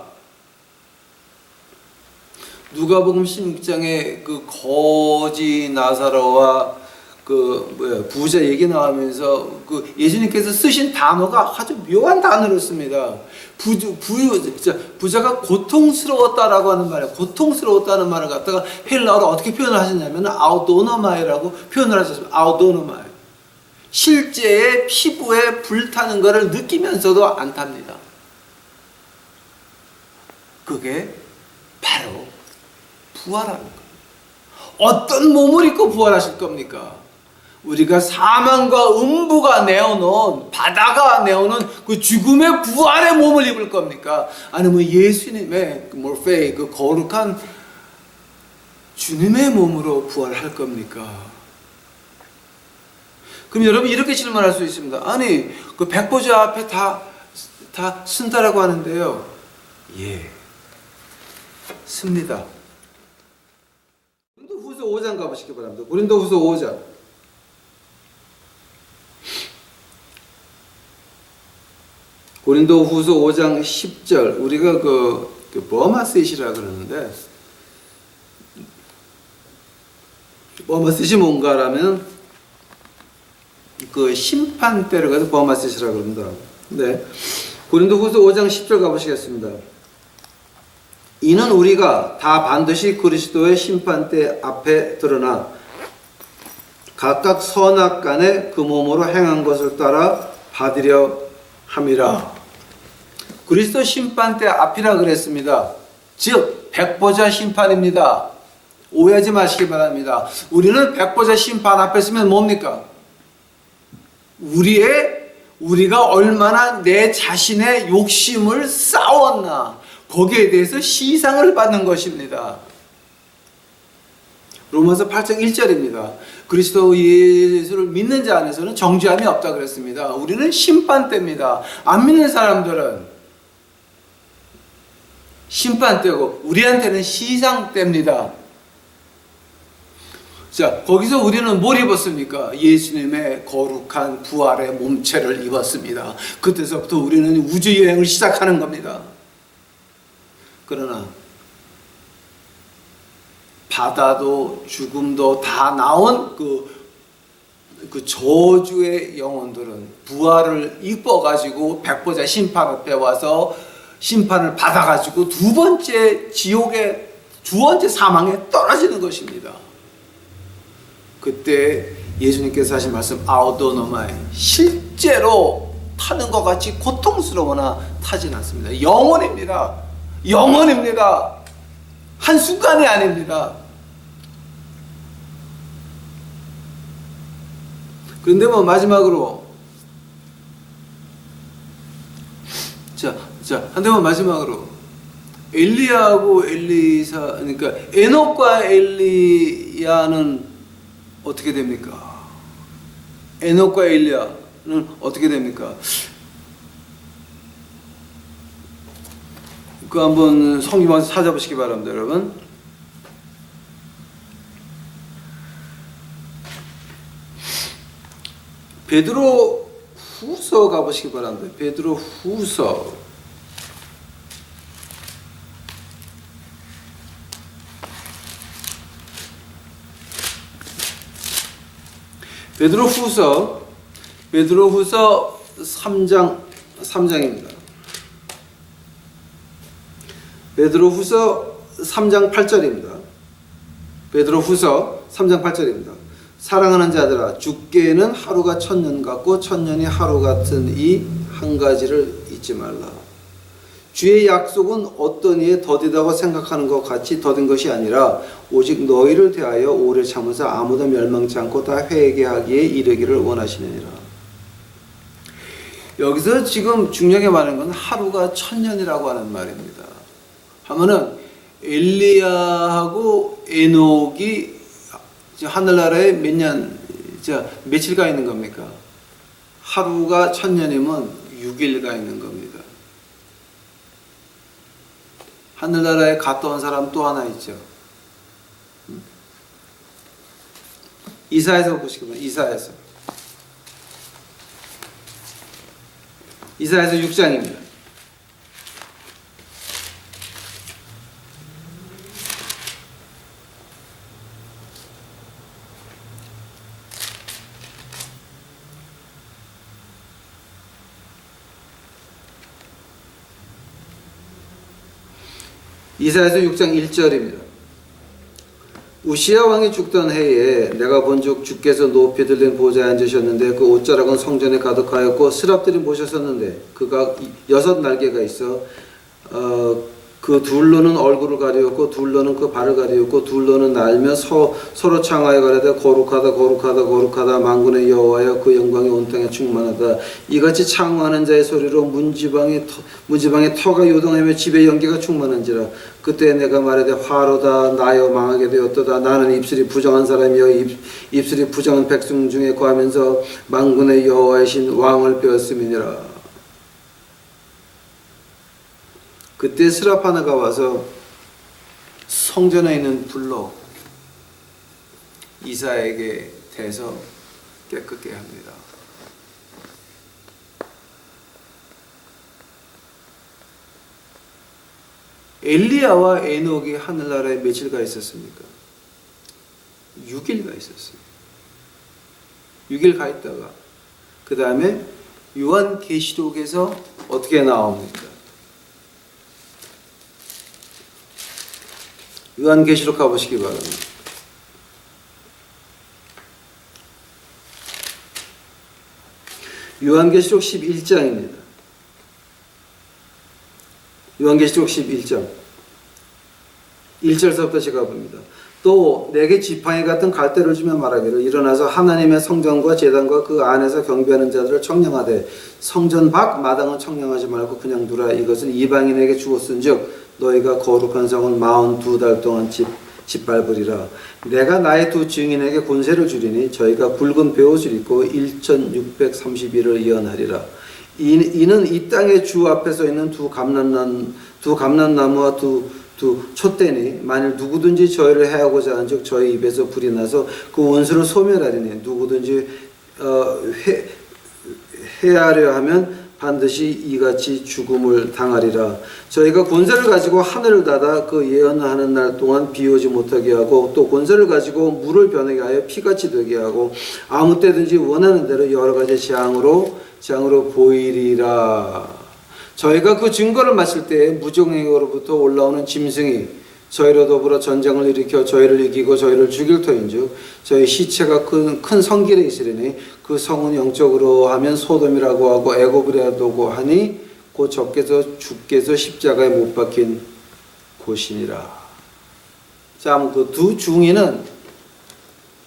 누가복음 16장에 그 거지 나사로와 부자 얘기 나오면서 그 예수님께서 쓰신 단어가 아주 묘한 단어를 씁니다. 부자가 고통스러웠다라고 하는 말이에요. 고통스러웠다는 말을 갖다가 헬라어로 어떻게 표현을 하셨냐면 아우도노마이라고 표현을 하셨습니다. 아우도노마이. 실제의 피부에 불타는 것을 느끼면서도 안 탑니다. 그게 바로 부활하는 거예요. 어떤 몸을 입고 부활하실 겁니까? 우리가 사망과 음부가 내어놓은, 바다가 내어놓은 그 죽음의 부활의 몸을 입을 겁니까? 아니면 예수님의 모르페이, 그 거룩한 주님의 몸으로 부활할 겁니까? 그럼 여러분 이렇게 질문할 수 있습니다. 아니, 그 백보자 앞에 다 쓴다라고 하는데요. 예, 씁니다. 고린도후서 5장 가보시기 바랍니다. 고린도후서 5장. 고린도후서 5장 10절. 우리가 그 버마셋이라 그러는데, 버마셋이 뭔가라면 그 심판 때를 가서 버마셋이라 그럽니다. 네. 고린도후서 5장 10절 가보시겠습니다. 이는 우리가 다 반드시 그리스도의 심판대 앞에 드러나 각각 선악간에 그 몸으로 행한 것을 따라 받으려 함이라. 그리스도 심판대 앞이라 그랬습니다. 즉 백보자 심판입니다. 오해하지 마시기 바랍니다. 우리는 백보자 심판 앞에 서면 뭡니까? 우리가 얼마나 내 자신의 욕심을 쌓았나, 거기에 대해서 시상을 받는 것입니다. 로마서 8장 1절입니다. 그리스도 예수를 믿는 자 안에서는 정죄함이 없다 그랬습니다. 우리는 심판대입니다. 안 믿는 사람들은 심판대고 우리한테는 시상대입니다. 자, 거기서 우리는 뭘 입었습니까? 예수님의 거룩한 부활의 몸체를 입었습니다. 그때서부터 우리는 우주여행을 시작하는 겁니다. 그러나 바다도 죽음도 다 나온 그 저주의 영혼들은 부활을 입어가지고 백보자 심판 앞에 와서 심판을 받아가지고 두 번째 지옥에, 두 번째 사망에 떨어지는 것입니다. 그때 예수님께서 하신 말씀 아우도노마이, 실제로 타는 것 같이 고통스러우나 타진 않습니다. 영원입니다. 영원입니다. 한순간이 아닙니다. 그런데 마지막으로 한데만 마지막으로 엘리야하고 엘리사, 그러니까 에녹과 엘리야는 어떻게 됩니까? 에녹과 엘리야는 어떻게 됩니까? 그 한번 성경에서 찾아보시기 바랍니다, 여러분. 베드로 후서 가보시기 바랍니다. 베드로 후서. 베드로후서 3장입니다. 베드로후서 3장 8절입니다. 베드로후서 3장 8절입니다. 사랑하는 자들아, 주께는 하루가 천년 같고 천년이 하루 같은 이 한 가지를 잊지 말라. 주의 약속은 어떤 이에 더디다고 생각하는 것 같이 더딘 것이 아니라 오직 너희를 대하여 오래 참으사 아무도 멸망치 않고 다 회개하기에 이르기를 원하시느니라. 여기서 지금 중요하게 말하는 건 하루가 천년이라고 하는 말입니다. 하면은 엘리야하고 에녹이 하늘나라에 며칠 가 있는 겁니까? 하루가 천년이면 6일 가 있는 겁니다. 하늘나라에 갔다 온 사람 또 하나 있죠. 이사야서 보시기 바랍니다. 이사야서 6장입니다. 이사야서 6장 1절입니다. 우시야 왕이 죽던 해에 내가 본즉 주께서 높이 들린 보좌에 앉으셨는데 그 옷자락은 성전에 가득하였고 스랍들이 모셨었는데 그가 6 날개가 있어 그 둘로는 얼굴을 가리웠고 둘로는 그 발을 가리웠고 둘로는 날며 서로 창하여 가라되 거룩하다 거룩하다 거룩하다 만군의 여호와여 그 영광이 온 땅에 충만하다. 이같이 창하는 자의 소리로 문지방의 터가 요동하며 집의 연기가 충만한지라. 그때 내가 말하되 화로다 나여 망하게 되었도다. 나는 입술이 부정한 사람이여 입술이 부정한 백성 중에 거하면서 만군의 여호와이신 왕을 배웠음이니라. 그때 스라파나가 와서 성전에 있는 불로 이사에게 대서 깨끗게 합니다. 엘리야와 에녹이 하늘나라에 며칠 가 있었습니까? 6일 가 있었어요. 6일 가 있다가 그 다음에 요한계시록에서 어떻게 나옵니까? 요한계시록 가보시기 바랍니다. 요한계시록 11장입니다. 요한계시록 11장 1절서부터 제가 봅니다. 또 내게 지팡이 같은 갈대를 주며 말하기를 일어나서 하나님의 성전과 제단과 그 안에서 경배하는 자들을 청량하되 성전 밖 마당은 청량하지 말고 그냥 두라. 이것은 이방인에게 주었은즉 너희가 거룩한 성을 42달 동안 짓밟으리라. 내가 나의 2 증인에게 권세를 주리니 저희가 굵은 베옷을 입고 1630일을 예언하리라. 이는 이 땅의 주 앞에 서 있는 두 감람나무와 두 촛대니 만일 누구든지 저희를 해하고자 한즉 저희 입에서 불이 나서 그 원수를 소멸하리니 누구든지 해하려 하면 반드시 이같이 죽음을 당하리라. 저희가 권세를 가지고 하늘을 닫아 그 예언하는 날 동안 비 오지 못하게 하고 또 권세를 가지고 물을 변하게 하여 피같이 되게 하고 아무 때든지 원하는 대로 여러 가지 재앙으로 보이리라. 저희가 그 증거를 마칠 때에 무정행으로부터 올라오는 짐승이 저희로 더불어 전쟁을 일으켜 저희를 이기고 저희를 죽일 터인즉 저희 시체가 큰 성길에 있으리니 그 성은 영적으로 하면 소돔이라고 하고 애고브라고 하니 곧 주께서 십자가에 못 박힌 곳이니라. 자, 그 두 중인은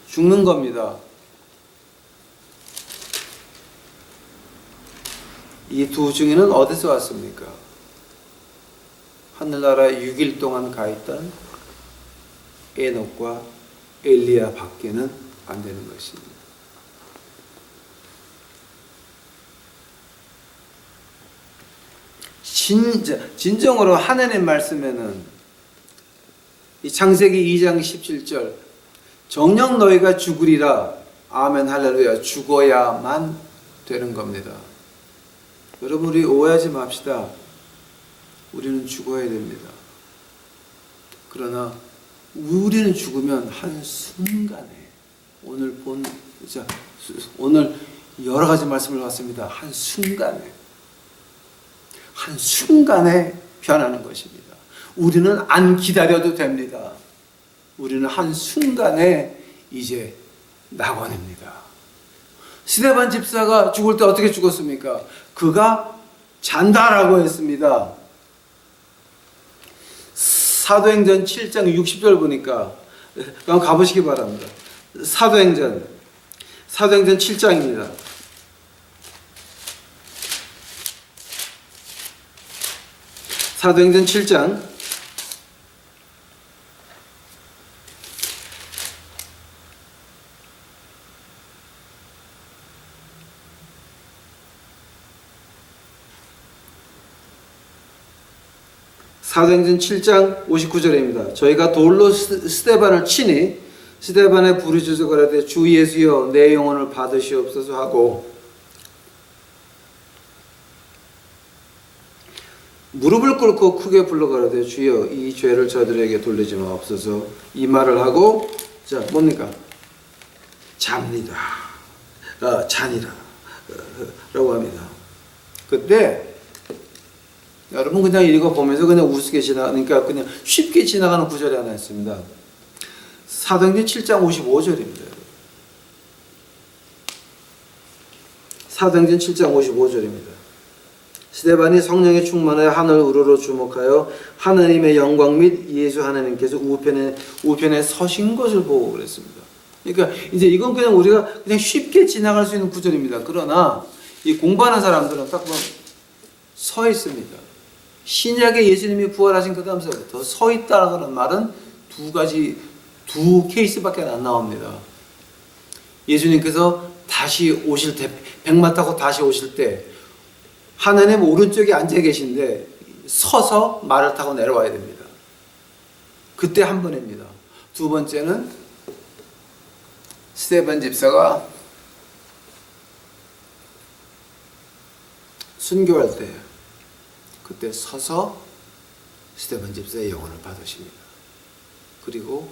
죽는 겁니다. 이 두 중인은 어디서 왔습니까? 하늘나라에 6일 동안 가 있던 에녹과 엘리야 밖에는 안 되는 것입니다. 진정으로 하나님 말씀에는 이 창세기 2장 17절 정녕 너희가 죽으리라. 아멘 할렐루야. 죽어야만 되는 겁니다. 여러분, 우리 오해하지 맙시다. 우리는 죽어야 됩니다. 그러나 우리는 죽으면 한순간에 오늘 본 오늘 여러 가지 말씀을 봤습니다. 한순간에 변하는 것입니다. 우리는 안 기다려도 됩니다. 우리는 한순간에 이제 낙원입니다. 스데반 집사가 죽을 때 어떻게 죽었습니까? 그가 잔다라고 했습니다. 사도행전 7장 60절 보니까 한번 가보시기 바랍니다. 사도행전 7장입니다. 사도행전 7장 59절입니다. 저희가 돌로 스데반을 치니 스데반의 부르짖어 가라되 주 예수여 내 영혼을 받으시옵소서 하고 무릎을 꿇고 크게 불러 가라되 주여 이 죄를 저들에게 돌리지 마옵소서. 이 말을 하고 자 뭡니까? 잡니다. 잔이라 라고 합니다. 그때 여러분 그냥 읽어보면서 그냥 우습게 지나가니까 그냥 쉽게 지나가는 구절이 하나 있습니다. 사도행전 7장 55절입니다. 사도행전 7장 55절입니다. 스데반이 성령에 충만하여 하늘 우러러 주목하여 하나님의 영광 및 예수 하나님께서 우편에 서신 것을 보고 그랬습니다. 그러니까 이제 이건 그냥 우리가 그냥 쉽게 지나갈 수 있는 구절입니다. 그러나 이 공부하는 사람들은 딱 보면 서 있습니다. 신약에 예수님이 부활하신 그 다음서부터 서 있다는 말은 두 케이스밖에 안 나옵니다. 예수님께서 다시 오실 때, 백마 타고 다시 오실 때 하나님 오른쪽에 앉아 계신데 서서 말을 타고 내려와야 됩니다. 그때 한 번입니다. 두 번째는 스데반 집사가 순교할 때 그때 서서 스데반 집사의 영혼을 받으십니다. 그리고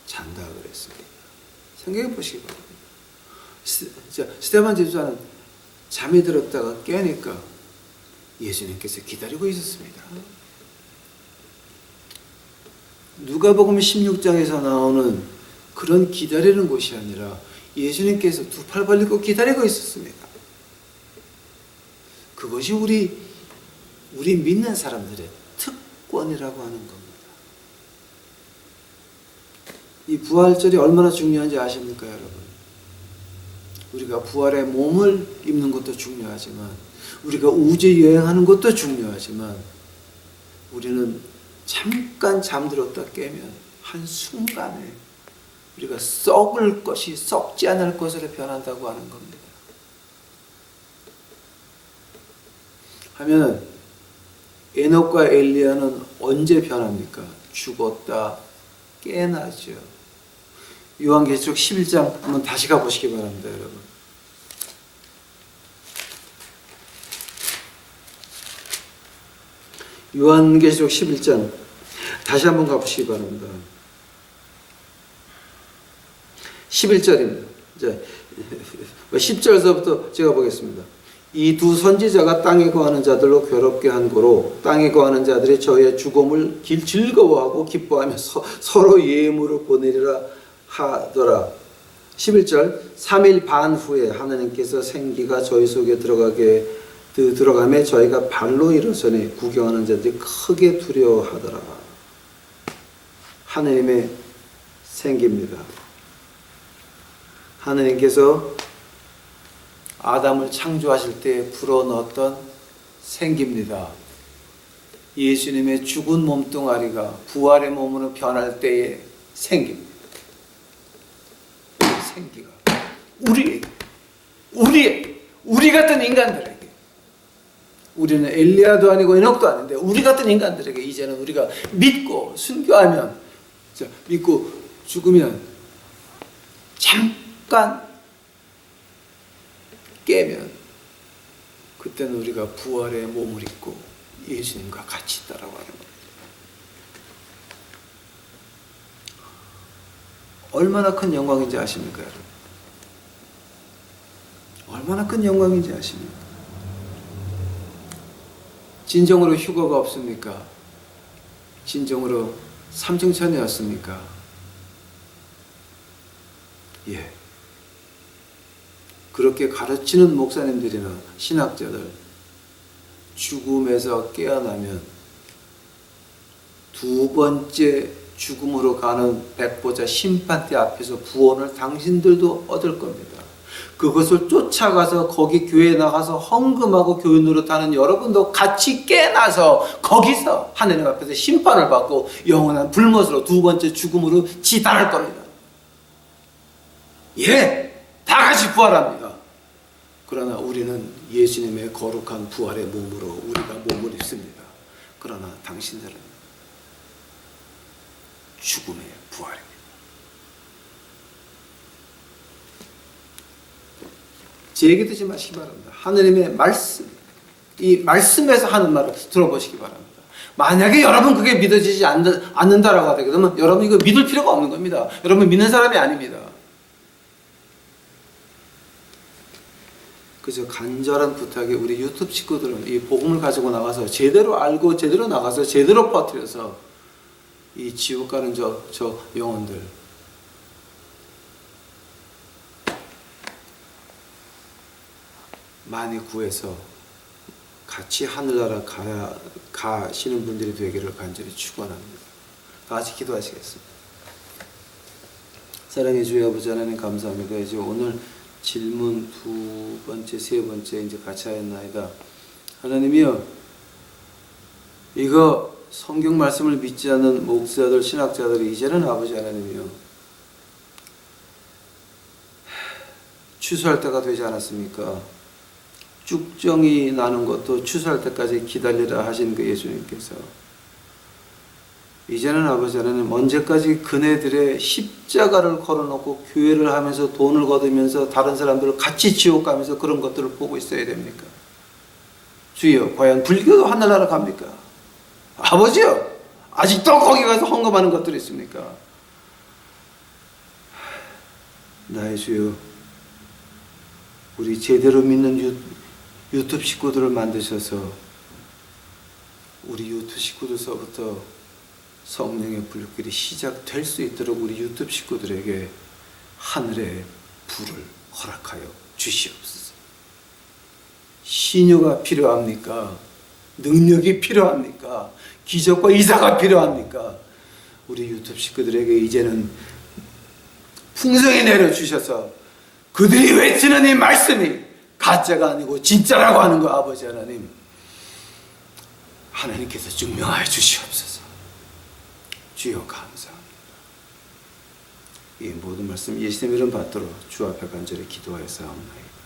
잔다 그랬습니다. 생각해 보시기 바랍니다. 스데반 집사는 잠이 들었다가 깨니까 예수님께서 기다리고 있었습니다. 누가복음 16장에서 나오는 그런 기다리는 곳이 아니라 예수님께서 두 팔 벌리고 기다리고 있었습니다. 그것이 우리 믿는 사람들의 특권이라고 하는 겁니다. 이 부활절이 얼마나 중요한지 아십니까, 여러분? 우리가 부활의 몸을 입는 것도 중요하지만 우리가 우주 여행하는 것도 중요하지만 우리는 잠깐 잠들었다 깨면 한순간에 우리가 썩을 것이 썩지 않을 것으로 변한다고 하는 겁니다. 하면 에녹과 엘리야는 언제 변합니까? 죽었다 깨나죠. 요한계시록 11장 한번 다시 가보시기 바랍니다, 여러분. 요한계시록 11장 다시 한번 가보시기 바랍니다. 11절입니다. 자, 10절서부터 제가 보겠습니다. 이 두 선지자가 땅에 거하는 자들로 괴롭게 한 고로 땅에 거하는 자들이 저의 죽음을 즐거워하고 기뻐하며 서로 예물을 보내리라 하더라. 11절 3일 반 후에 하나님께서 생기가 저희 속에 들어가매 저희가 발로 일어서니 구경하는 자들이 크게 두려워하더라. 하나님의 생기입니다. 하나님께서 아담을 창조하실 때 불어넣었던 생기입니다. 예수님의 죽은 몸뚱아리가 부활의 몸으로 변할 때의 생기입니다. 생기가 우리 같은 인간들에게, 우리는 엘리야도 아니고 에녹도 아닌데 우리 같은 인간들에게 이제는 우리가 믿고 순교하면, 믿고 죽으면 잠깐 깨면 그때는 우리가 부활의 몸을 입고 예수님과 같이 있다라고 하는 겁니다. 얼마나 큰 영광인지 아십니까, 여러분? 얼마나 큰 영광인지 아십니까? 진정으로 휴거가 없습니까? 진정으로 삼층천이었습니까? 예. 그렇게 가르치는 목사님들이나 신학자들, 죽음에서 깨어나면 두 번째 죽음으로 가는 백보자 심판대 앞에서 구원을 당신들도 얻을 겁니다. 그것을 쫓아가서 거기 교회에 나가서 헌금하고 교회 노릇하는 여러분도 같이 깨어나서 거기서 하나님 앞에서 심판을 받고 영원한 불못으로 두 번째 죽음으로 지달할 겁니다. 예, 다 같이 부활합니다. 그러나 우리는 예수님의 거룩한 부활의 몸으로 우리가 몸을 입습니다. 그러나 당신들은 죽음의 부활입니다. 제 얘기 듣지 마시기 바랍니다. 하느님의 말씀, 이 말씀에서 하는 말을 들어보시기 바랍니다. 만약에 여러분 그게 믿어지지 않는다라고 하게 되면 여러분 이거 믿을 필요가 없는 겁니다. 여러분 믿는 사람이 아닙니다. 그저 간절한 부탁이 우리 유튜브 식구들은 이 복음을 가지고 나가서 제대로 알고 제대로 나가서 제대로 퍼뜨려서 이 지옥 가는 저 영혼들 많이 구해서 같이 하늘나라 가시는 분들이 되기를 간절히 축원합니다. 다 같이 기도하시겠습니다. 사랑의 주여 아버지 하나님 감사합니다. 이제 오늘 질문 두 번째, 세 번째 이제 같이 하였나이다. 하나님이여, 이거 성경 말씀을 믿지 않는 목사들, 신학자들이 이제는 아버지 하나님이여 추수할 때가 되지 않았습니까? 쭉정이 나는 것도 추수할 때까지 기다리라 하신 그 예수님께서 이제는 아버지 하나님 언제까지 그네들의 십자가를 걸어놓고 교회를 하면서 돈을 거두면서 다른 사람들을 같이 지옥 가면서 그런 것들을 보고 있어야 됩니까? 주여, 과연 불교도 하늘나라 갑니까? 아버지요, 아직도 거기 가서 헌금하는 것들이 있습니까? 나의 주여, 우리 제대로 믿는 유튜브 식구들을 만드셔서 우리 유튜브 식구들서부터 성령의 불길이 시작될 수 있도록 우리 유튜브 식구들에게 하늘의 불을 허락하여 주시옵소서. 신유가 필요합니까? 능력이 필요합니까? 기적과 이사가 필요합니까? 우리 유튜브 식구들에게 이제는 풍성히 내려주셔서 그들이 외치는 이 말씀이 가짜가 아니고 진짜라고 하는 거 아버지 하나님, 하나님께서 증명하여 주시옵소서. 주여 감사합니다. 이 모든 말씀 예수님 이름 받도록 주 앞에 간절히 기도하여 사옵나이다.